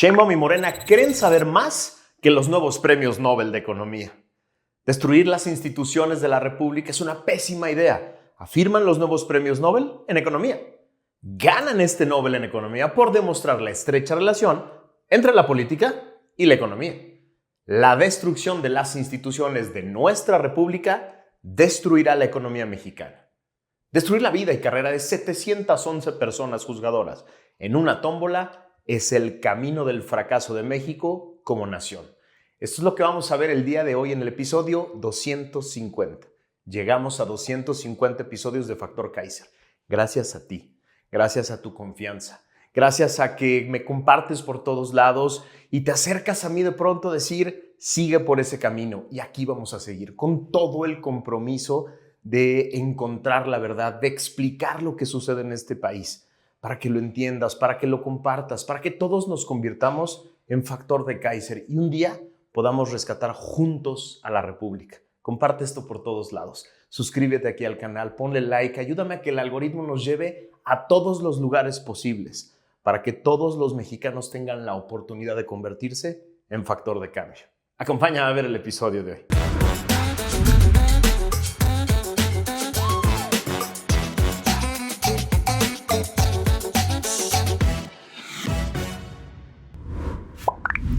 Sheinbaum y Morena creen saber más que los nuevos premios Nobel de Economía. Destruir las instituciones de la República es una pésima idea, afirman los nuevos premios Nobel en Economía. Ganan este Nobel en Economía por demostrar la estrecha relación entre la política y la economía. La destrucción de las instituciones de nuestra República destruirá la economía mexicana. Destruir la vida y carrera de 711 personas juzgadoras en una tómbola es el camino del fracaso de México como nación. Esto es lo que vamos a ver el día de hoy en el episodio 250. Llegamos a 250 episodios de Factor Kaiser. Gracias a ti, gracias a tu confianza, gracias a que me compartes por todos lados y te acercas a mí de pronto a decir, sigue por ese camino. Y aquí vamos a seguir con todo el compromiso de encontrar la verdad, de explicar lo que sucede en este país, para que lo entiendas, para que lo compartas, para que todos nos convirtamos en Factor de Kaiser y un día podamos rescatar juntos a la República. Comparte esto por todos lados. Suscríbete aquí al canal, ponle like, ayúdame a que el algoritmo nos lleve a todos los lugares posibles para que todos los mexicanos tengan la oportunidad de convertirse en factor de cambio. Acompáñame a ver el episodio de hoy.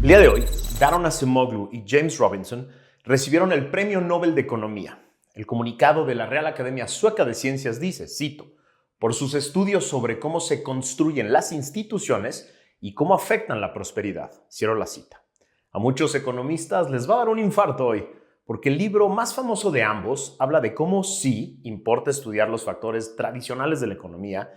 El día de hoy, Daron Acemoglu y James Robinson recibieron el Premio Nobel de Economía. El comunicado de la Real Academia Sueca de Ciencias dice, cito, por sus estudios sobre cómo se construyen las instituciones y cómo afectan la prosperidad. Cierro la cita. A muchos economistas les va a dar un infarto hoy, porque el libro más famoso de ambos habla de cómo sí importa estudiar los factores tradicionales de la economía,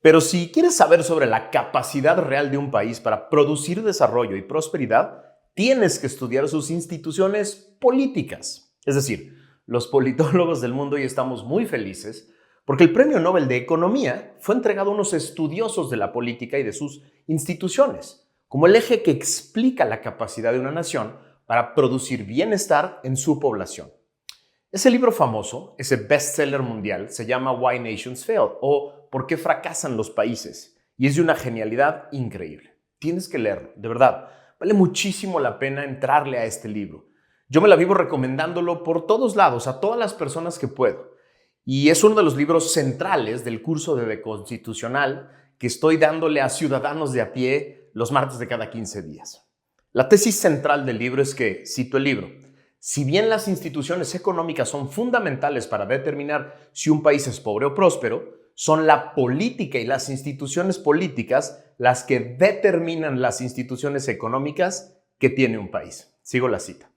pero si quieres saber sobre la capacidad real de un país para producir desarrollo y prosperidad, tienes que estudiar sus instituciones políticas. Es decir, los politólogos del mundo hoy estamos muy felices porque el Premio Nobel de Economía fue entregado a unos estudiosos de la política y de sus instituciones, como el eje que explica la capacidad de una nación para producir bienestar en su población. Ese libro famoso, ese bestseller mundial, se llama Why Nations Fail o ¿Por qué fracasan los países? Y es de una genialidad increíble. Tienes que leerlo, de verdad. Vale muchísimo la pena entrarle a este libro. Yo me la vivo recomendándolo por todos lados, a todas las personas que puedo. Y es uno de los libros centrales del curso de Constitucional que estoy dándole a ciudadanos de a pie los martes de cada 15 días. La tesis central del libro es que, cito el libro, si bien las instituciones económicas son fundamentales para determinar si un país es pobre o próspero, son la política y las instituciones políticas las que determinan las instituciones económicas que tiene un país. Sigo la cita.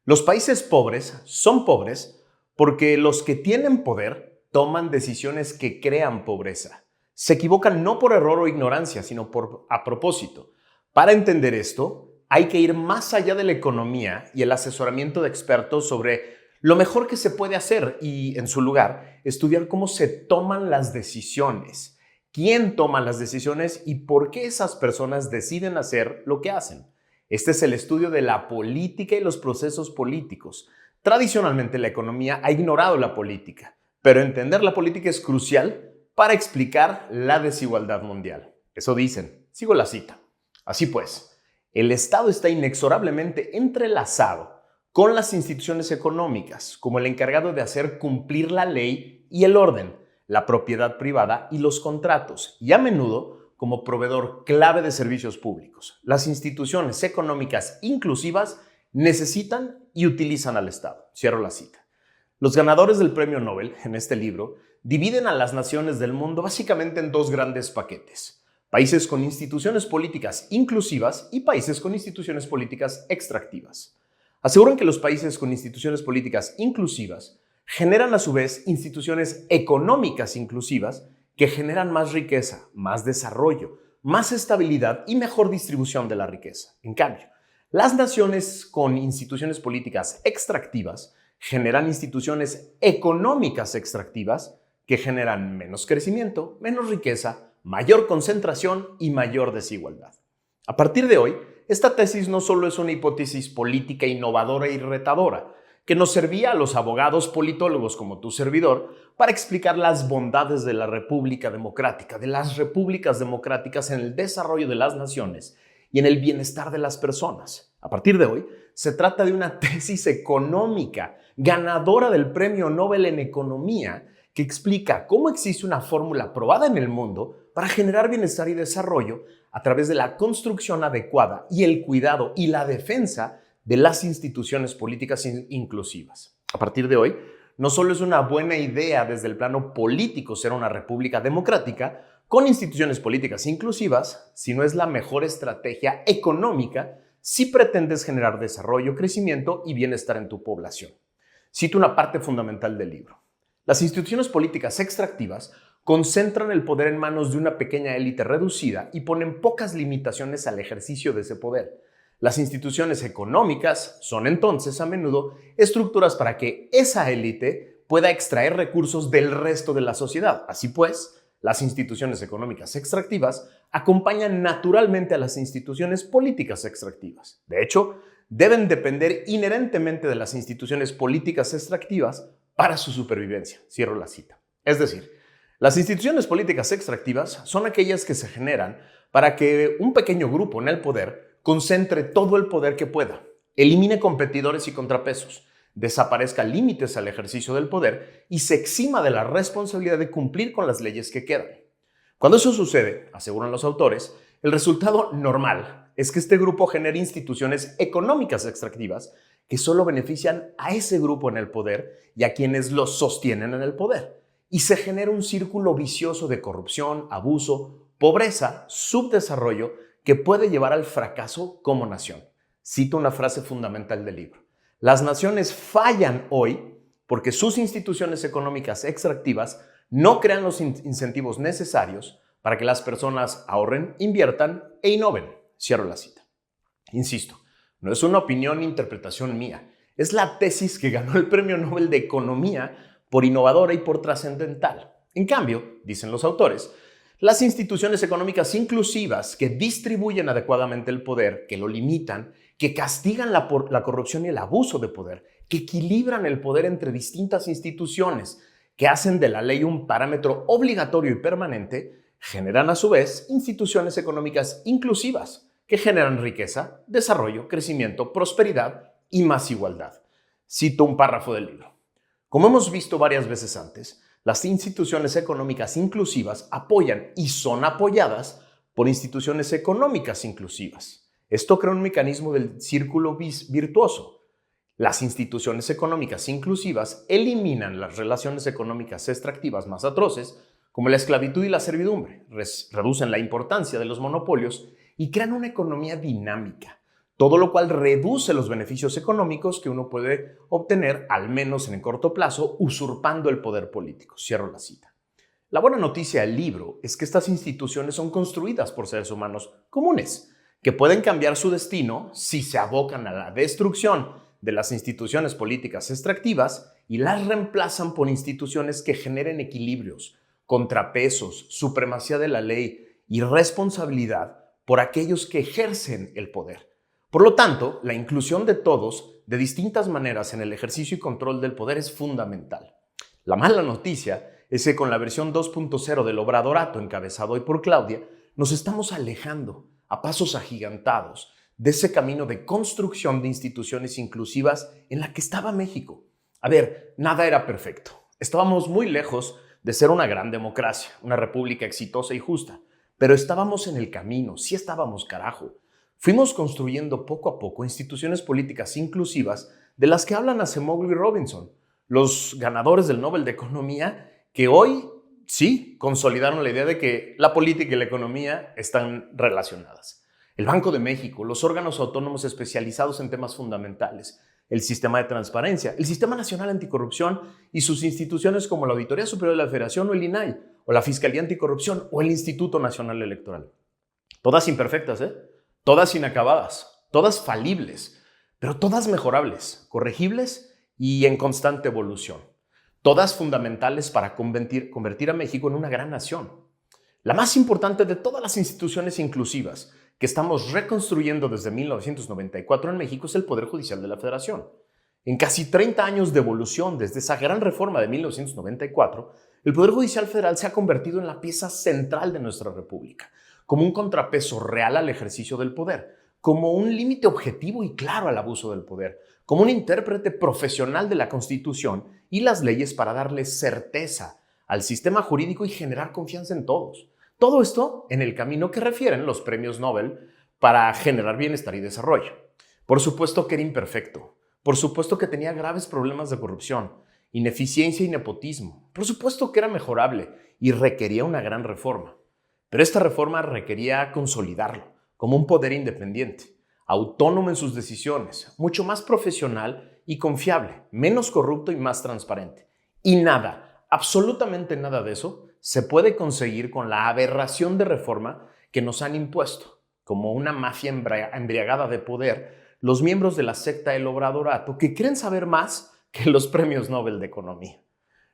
Los países pobres son pobres porque los que tienen poder toman decisiones que crean pobreza. Se equivocan no por error o ignorancia, sino a propósito. Para entender esto, hay que ir más allá de la economía y el asesoramiento de expertos sobre lo mejor que se puede hacer y, en su lugar, estudiar cómo se toman las decisiones, quién toma las decisiones y por qué esas personas deciden hacer lo que hacen. Este es el estudio de la política y los procesos políticos. Tradicionalmente la economía ha ignorado la política, pero entender la política es crucial para explicar la desigualdad mundial. Eso dicen. Sigo la cita. Así pues, el Estado está inexorablemente entrelazado con las instituciones económicas, como el encargado de hacer cumplir la ley y el orden, la propiedad privada y los contratos, y a menudo como proveedor clave de servicios públicos. Las instituciones económicas inclusivas necesitan y utilizan al Estado. Cierro la cita. Los ganadores del Premio Nobel, en este libro, dividen a las naciones del mundo básicamente en dos grandes paquetes. Países con instituciones políticas inclusivas y países con instituciones políticas extractivas. Aseguran que los países con instituciones políticas inclusivas generan a su vez instituciones económicas inclusivas que generan más riqueza, más desarrollo, más estabilidad y mejor distribución de la riqueza. En cambio, las naciones con instituciones políticas extractivas generan instituciones económicas extractivas que generan menos crecimiento, menos riqueza, mayor concentración y mayor desigualdad. A partir de hoy, esta tesis no solo es una hipótesis política innovadora y retadora, que nos servía a los abogados politólogos como tu servidor para explicar las bondades de la República Democrática, de las repúblicas democráticas en el desarrollo de las naciones y en el bienestar de las personas. A partir de hoy, se trata de una tesis económica ganadora del Premio Nobel en Economía que explica cómo existe una fórmula probada en el mundo para generar bienestar y desarrollo a través de la construcción adecuada y el cuidado y la defensa de las instituciones políticas inclusivas. A partir de hoy, no solo es una buena idea desde el plano político ser una república democrática con instituciones políticas inclusivas, sino es la mejor estrategia económica si pretendes generar desarrollo, crecimiento y bienestar en tu población. Cito una parte fundamental del libro. Las instituciones políticas extractivas concentran el poder en manos de una pequeña élite reducida y ponen pocas limitaciones al ejercicio de ese poder. Las instituciones económicas son entonces a menudo estructuras para que esa élite pueda extraer recursos del resto de la sociedad. Así pues, las instituciones económicas extractivas acompañan naturalmente a las instituciones políticas extractivas. De hecho, deben depender inherentemente de las instituciones políticas extractivas para su supervivencia. Cierro la cita. Es decir, las instituciones políticas extractivas son aquellas que se generan para que un pequeño grupo en el poder concentre todo el poder que pueda, elimine competidores y contrapesos, desaparezca límites al ejercicio del poder y se exima de la responsabilidad de cumplir con las leyes que quedan. Cuando eso sucede, aseguran los autores, el resultado normal es que este grupo genere instituciones económicas extractivas que solo benefician a ese grupo en el poder y a quienes los sostienen en el poder. Y se genera un círculo vicioso de corrupción, abuso, pobreza, subdesarrollo que puede llevar al fracaso como nación. Cito una frase fundamental del libro. Las naciones fallan hoy porque sus instituciones económicas extractivas no crean los incentivos necesarios para que las personas ahorren, inviertan e innoven. Cierro la cita. Insisto, no es una opinión ni interpretación mía. Es la tesis que ganó el Premio Nobel de Economía por innovadora y por trascendental. En cambio, dicen los autores, las instituciones económicas inclusivas que distribuyen adecuadamente el poder, que lo limitan, que castigan la corrupción y el abuso de poder, que equilibran el poder entre distintas instituciones, que hacen de la ley un parámetro obligatorio y permanente, generan a su vez instituciones económicas inclusivas, que generan riqueza, desarrollo, crecimiento, prosperidad y más igualdad. Cito un párrafo del libro. Como hemos visto varias veces antes, las instituciones económicas inclusivas apoyan y son apoyadas por instituciones económicas inclusivas. Esto crea un mecanismo del círculo virtuoso. Las instituciones económicas inclusivas eliminan las relaciones económicas extractivas más atroces, como la esclavitud y la servidumbre, reducen la importancia de los monopolios y crean una economía dinámica, todo lo cual reduce los beneficios económicos que uno puede obtener, al menos en el corto plazo, usurpando el poder político. Cierro la cita. La buena noticia del libro es que estas instituciones son construidas por seres humanos comunes, que pueden cambiar su destino si se abocan a la destrucción de las instituciones políticas extractivas y las reemplazan por instituciones que generen equilibrios, contrapesos, supremacía de la ley y responsabilidad por aquellos que ejercen el poder. Por lo tanto, la inclusión de todos de distintas maneras en el ejercicio y control del poder es fundamental. La mala noticia es que con la versión 2.0 del Obradorato encabezado hoy por Claudia, nos estamos alejando a pasos agigantados de ese camino de construcción de instituciones inclusivas en la que estaba México. A ver, nada era perfecto. Estábamos muy lejos de ser una gran democracia, una república exitosa y justa, pero estábamos en el camino, sí estábamos, carajo. Fuimos construyendo poco a poco instituciones políticas inclusivas de las que hablan Acemoglu y Robinson, los ganadores del Nobel de Economía, que hoy sí consolidaron la idea de que la política y la economía están relacionadas. El Banco de México, los órganos autónomos especializados en temas fundamentales, el sistema de transparencia, el Sistema Nacional Anticorrupción y sus instituciones como la Auditoría Superior de la Federación o el INAI, o la Fiscalía Anticorrupción o el Instituto Nacional Electoral. Todas imperfectas, todas inacabadas, todas falibles, pero todas mejorables, corregibles y en constante evolución. Todas fundamentales para convertir a México en una gran nación. La más importante de todas las instituciones inclusivas que estamos reconstruyendo desde 1994 en México es el Poder Judicial de la Federación. En casi 30 años de evolución desde esa gran reforma de 1994, el Poder Judicial Federal se ha convertido en la pieza central de nuestra república, como un contrapeso real al ejercicio del poder, como un límite objetivo y claro al abuso del poder, como un intérprete profesional de la Constitución y las leyes para darle certeza al sistema jurídico y generar confianza en todos. Todo esto en el camino que refieren los premios Nobel para generar bienestar y desarrollo. Por supuesto que era imperfecto, por supuesto que tenía graves problemas de corrupción, ineficiencia y nepotismo, por supuesto que era mejorable y requería una gran reforma. Pero esta reforma requería consolidarlo como un poder independiente, autónomo en sus decisiones, mucho más profesional y confiable, menos corrupto y más transparente. Y nada, absolutamente nada de eso se puede conseguir con la aberración de reforma que nos han impuesto, como una mafia embriagada de poder, los miembros de la secta del Obradorato que creen saber más que los premios Nobel de Economía.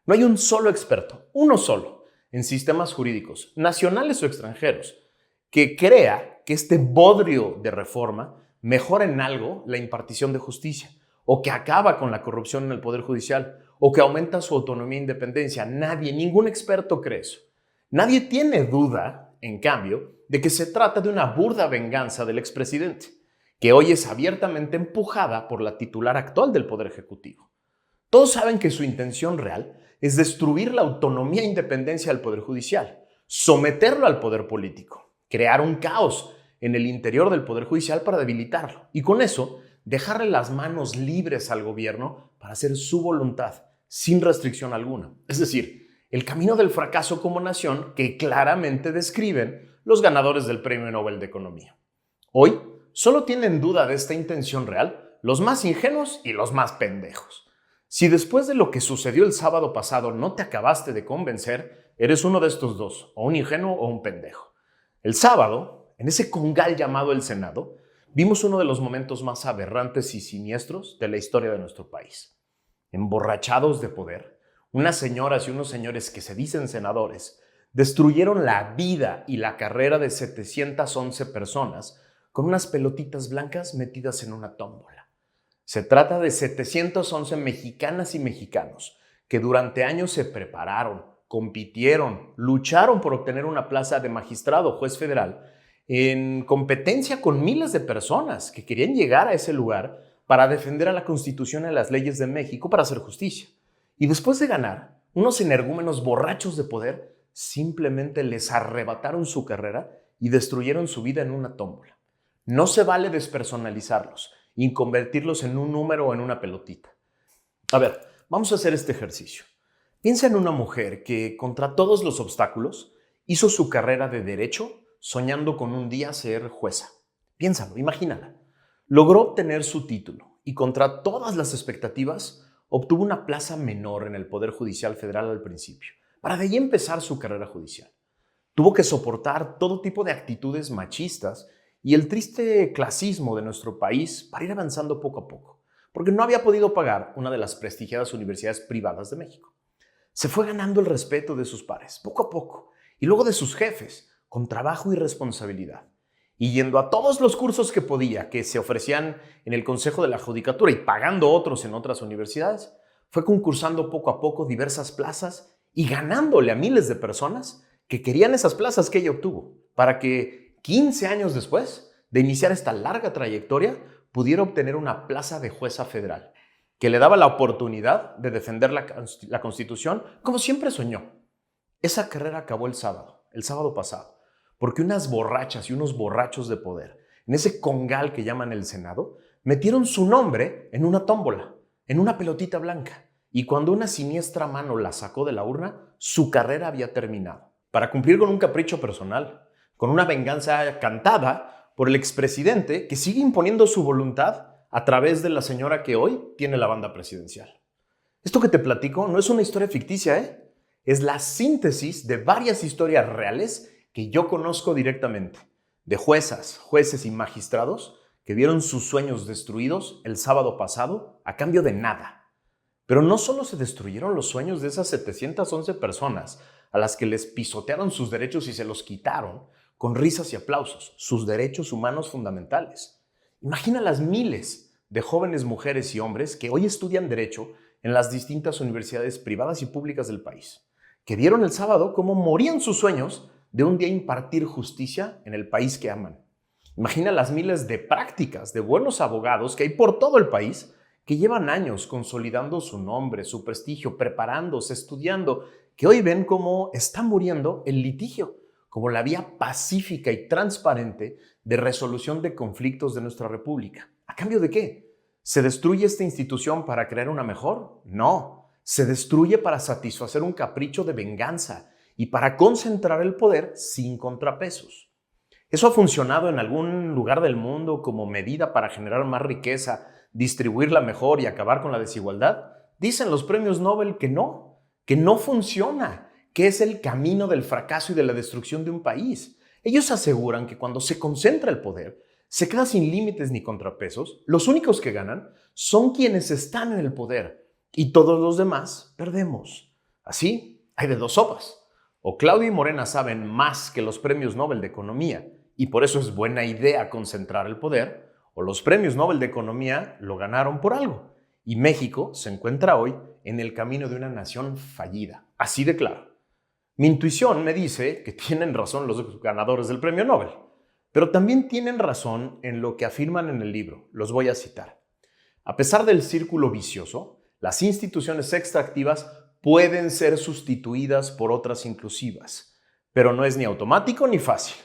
No hay un solo experto, uno solo, en sistemas jurídicos, nacionales o extranjeros, que crea que este bodrio de reforma mejora en algo la impartición de justicia, o que acaba con la corrupción en el Poder Judicial, o que aumenta su autonomía e independencia. Nadie, ningún experto cree eso. Nadie tiene duda, en cambio, de que se trata de una burda venganza del expresidente, que hoy es abiertamente empujada por la titular actual del Poder Ejecutivo. Todos saben que su intención real es destruir la autonomía e independencia del Poder Judicial, someterlo al poder político, crear un caos en el interior del Poder Judicial para debilitarlo y con eso dejarle las manos libres al gobierno para hacer su voluntad sin restricción alguna. Es decir, el camino del fracaso como nación que claramente describen los ganadores del Premio Nobel de Economía. Hoy solo tienen duda de esta intención real los más ingenuos y los más pendejos. Si después de lo que sucedió el sábado pasado no te acabaste de convencer, eres uno de estos dos, o un ingenuo o un pendejo. El sábado, en ese congal llamado el Senado, vimos uno de los momentos más aberrantes y siniestros de la historia de nuestro país. Emborrachados de poder, unas señoras y unos señores que se dicen senadores destruyeron la vida y la carrera de 711 personas con unas pelotitas blancas metidas en una tómbola. Se trata de 711 mexicanas y mexicanos que durante años se prepararon, compitieron, lucharon por obtener una plaza de magistrado o juez federal en competencia con miles de personas que querían llegar a ese lugar para defender a la Constitución y a las leyes de México para hacer justicia. Y después de ganar, unos energúmenos borrachos de poder simplemente les arrebataron su carrera y destruyeron su vida en una tómbola. No se vale despersonalizarlos y convertirlos en un número o en una pelotita. A ver, vamos a hacer este ejercicio. Piensa en una mujer que, contra todos los obstáculos, hizo su carrera de derecho soñando con un día ser jueza. Piénsalo, imagínala. Logró obtener su título y, contra todas las expectativas, obtuvo una plaza menor en el Poder Judicial Federal al principio, para de ahí empezar su carrera judicial. Tuvo que soportar todo tipo de actitudes machistas y el triste clasismo de nuestro país para ir avanzando poco a poco, porque no había podido pagar una de las prestigiadas universidades privadas de México. Se fue ganando el respeto de sus pares, poco a poco, y luego de sus jefes, con trabajo y responsabilidad, y yendo a todos los cursos que podía, que se ofrecían en el Consejo de la Judicatura y pagando otros en otras universidades, fue concursando poco a poco diversas plazas y ganándole a miles de personas que querían esas plazas que ella obtuvo, para que 15 años después de iniciar esta larga trayectoria, pudiera obtener una plaza de jueza federal, que le daba la oportunidad de defender la Constitución como siempre soñó. Esa carrera acabó el sábado pasado, porque unas borrachas y unos borrachos de poder, en ese congal que llaman el Senado, metieron su nombre en una tómbola, en una pelotita blanca, y cuando una siniestra mano la sacó de la urna, su carrera había terminado, para cumplir con un capricho personal, con una venganza cantada por el expresidente que sigue imponiendo su voluntad a través de la señora que hoy tiene la banda presidencial. Esto que te platico no es una historia ficticia, es la síntesis de varias historias reales que yo conozco directamente, de juezas, jueces y magistrados que vieron sus sueños destruidos el sábado pasado a cambio de nada. Pero no solo se destruyeron los sueños de esas 711 personas a las que les pisotearon sus derechos y se los quitaron con risas y aplausos, sus derechos humanos fundamentales. Imagina las miles de jóvenes mujeres y hombres que hoy estudian derecho en las distintas universidades privadas y públicas del país, que vieron el sábado cómo morían sus sueños de un día impartir justicia en el país que aman. Imagina las miles de prácticas de buenos abogados que hay por todo el país que llevan años consolidando su nombre, su prestigio, preparándose, estudiando, que hoy ven cómo está muriendo el litigio, como la vía pacífica y transparente de resolución de conflictos de nuestra república. ¿A cambio de qué? ¿Se destruye esta institución para crear una mejor? No, se destruye para satisfacer un capricho de venganza y para concentrar el poder sin contrapesos. ¿Eso ha funcionado en algún lugar del mundo como medida para generar más riqueza, distribuirla mejor y acabar con la desigualdad? Dicen los premios Nobel que no funciona, que es el camino del fracaso y de la destrucción de un país. Ellos aseguran que cuando se concentra el poder, se queda sin límites ni contrapesos, los únicos que ganan son quienes están en el poder y todos los demás perdemos. Así, hay de dos sopas. O Claudia y Morena saben más que los premios Nobel de Economía y por eso es buena idea concentrar el poder, o los premios Nobel de Economía lo ganaron por algo y México se encuentra hoy en el camino de una nación fallida. Así de claro. Mi intuición me dice que tienen razón los ganadores del premio Nobel, pero también tienen razón en lo que afirman en el libro. Los voy a citar. A pesar del círculo vicioso, las instituciones extractivas pueden ser sustituidas por otras inclusivas, pero no es ni automático ni fácil.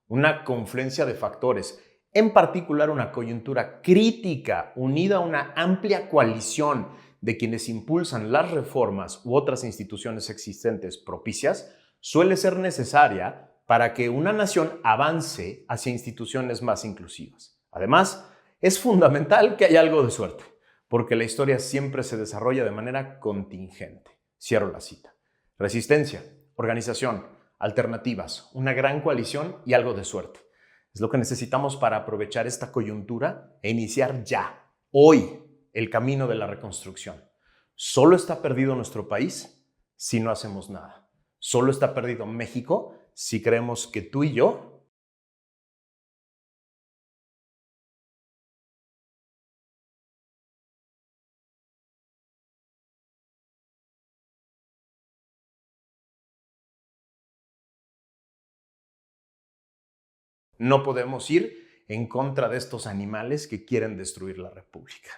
Una confluencia de factores, en particular una coyuntura crítica unida a una amplia coalición de quienes impulsan las reformas u otras instituciones existentes propicias, suele ser necesaria para que una nación avance hacia instituciones más inclusivas. Además, es fundamental que haya algo de suerte, porque la historia siempre se desarrolla de manera contingente. Cierro la cita. Resistencia, organización, alternativas, una gran coalición y algo de suerte. Es lo que necesitamos para aprovechar esta coyuntura e iniciar ya, hoy, el camino de la reconstrucción. Solo está perdido nuestro país si no hacemos nada. Solo está perdido México si creemos que tú y yo no podemos ir en contra de estos animales que quieren destruir la República.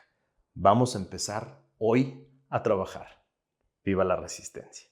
Vamos a empezar hoy a trabajar. ¡Viva la resistencia!